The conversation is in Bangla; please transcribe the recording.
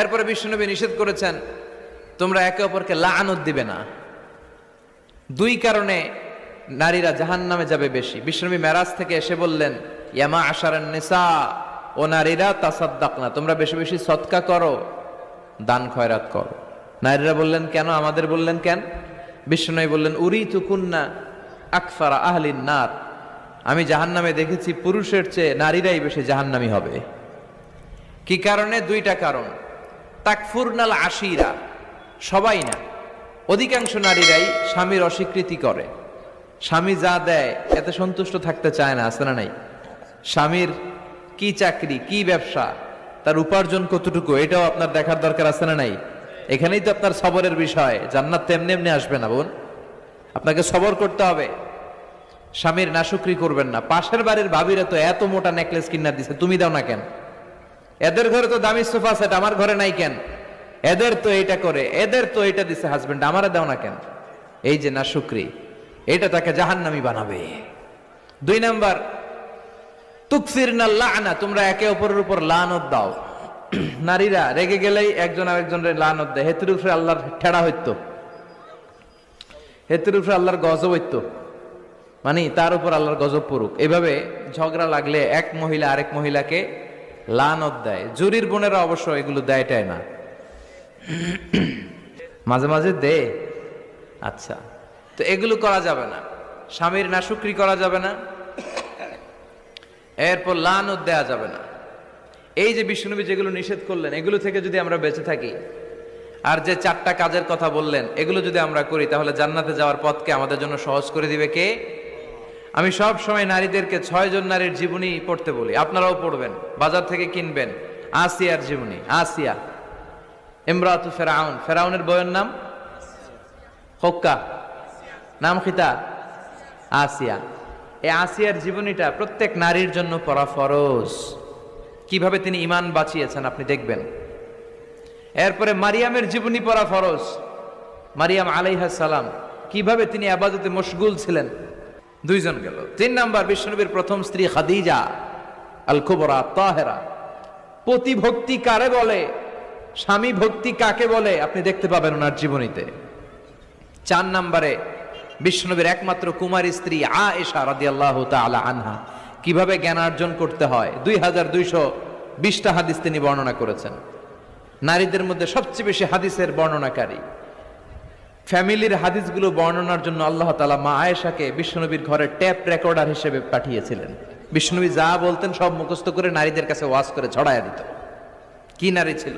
এরপরে বিশ্বনবী নিষেধ করেছেন তোমরা একে অপরকে লাআনত দিবে না। দুই কারণে নারীরা জাহান্নামে যাবে বেশি। বিশ্বনবী মেরাজ থেকে এসে বললেন, ইয়া মা'আশারান নিসা, ও নারীরা, তাসাদ্দাকনা, তোমরা বেশি বেশি সদকা করো, দান খয়রাত করো। নারীরা বললেন কেন, আমাদের বললেন কেন? বিশ্বনবী বললেন, উরিতু কুন্না আকসারা আহলিন নার, আমি জাহান্নামে দেখেছি পুরুষের চেয়ে নারীরাই বেশি জাহান্নামী হবে। কি কারণে? দুইটা কারণ। তাকফুরনাল আশিরা, সবাই না, অধিকাংশ নারীরাই স্বামীর অস্বীকৃতি করে। স্বামী যা দেয় এতে সন্তুষ্ট থাকতে চায় না, আছে না নাই? স্বামীর কি চাকরি, কি ব্যবসা, তার উপার্জন কতটুকু, এটাও আপনার দেখার দরকার, আছে না নাই? এখানেই তো আপনার সবরের বিষয়। জান্নাত তেমনি এমনি আসবে না বোন, আপনাকে সবর করতে হবে। স্বামীর নাশুকরি করবেন না। পাশের বাড়ির ভাবিরা তো এত মোটা নেকলেস কিনা দিছে, তুমি দাও না কেন? এদের ঘরে তো দামি সোফা সেট, আমার ঘরে নাই কেন? এদের তো এটা করে, এদের তো এটা দিছে হাজবেন্ড, আমারে দাও না কেন? এই যে নাশুকরি, এটা তাকে জাহান্নামী বানাবে। দুই নাম্বার, তুকসিরনাল লা'না, তোমরা একে অপরের উপর লানত দাও। নারীরা রেগে গেলেই একজন আরেকজনের লানত দেয়। হেতুর উপরে আল্লাহর ঠেড়া হইতো, হেতুর উপরে আল্লাহর গজব হইতো, মানে তার উপর আল্লাহর গজব পড়ুক। এভাবে ঝগড়া লাগলে এক মহিলা আরেক মহিলাকে লানত দেয়। জুরির বোনেরা অবশ্য এগুলো দেয়টাই না, মাঝে মাঝে দে। আচ্ছা, তো এগুলো করা যাবে না। স্বামীর নাশুকরি করা যাবে না, এরপর লানত দেয়া যাবে না। এই যে বিশ্বনবী যেগুলো নিষেধ করলেন, এগুলো থেকে যদি আমরা বেঁচে থাকি, আর যে চারটা কাজের কথা বললেন, এগুলো যদি আমরা করি, তাহলে জান্নাতে যাওয়ার পথকে আমাদের জন্য সহজ করে দিবে কে? আমি সব সময় নারীদেরকে 6 জন নারীর জীবনী পড়তে বলি, আপনারাও পড়বেন, বাজার থেকে কিনবেন। আসিয়ার জীবনী, আসিয়া ইমরাতু ফেরাউন, ফেরাউনের বউয়ের নাম হক্কা, নাম খিতা আসিয়া। এই আসিয়ার জীবনীটা প্রত্যেক নারীর জন্য পড়া ফরজ। কিভাবে তিনি ঈমান বাঁচিয়েছেন আপনি দেখবেন। এরপরে মারিয়ামের জীবনী পড়া ফরজ। মারিয়াম আলাইহিস সালাম, কিভাবে তিনি ইবাদতে মশগুল ছিলেন। দুইজন গেল। 3 নাম্বার, বিশ্বনবীর প্রথম স্ত্রী খাদিজা আল কুবরা তাহেরা। পতি ভক্তি কারে বলে, স্বামী ভক্তি কাকে বলে, আপনি দেখতে পাবেন ওনার জীবনীতে। 4 নম্বরে, বিশ্বনবীর একমাত্র কুমারী স্ত্রী আয়েশা রাদিয়াল্লাহু তাআলা আনহা, কিভাবে জ্ঞানার্জন করতে হয়। 2220টা হাদিস তিনি বর্ণনা করেছেন। নারীদের মধ্যে সবচেয়ে বেশি হাদিসের বর্ণনাকারী। ফ্যামিলির হাদিসগুলো বর্ণনার জন্য আল্লাহ তাআলা মা আয়েশাকে বিশ্বনবীর ঘরে ট্যাপ রেকর্ডার হিসেবে পাঠিয়েছিলেন। বিশ্বনবী যা বলতেন সব মুখস্থ করে নারীদের কাছে ওয়াজ করে ছড়াইয়া দিত। কি নারী ছিল!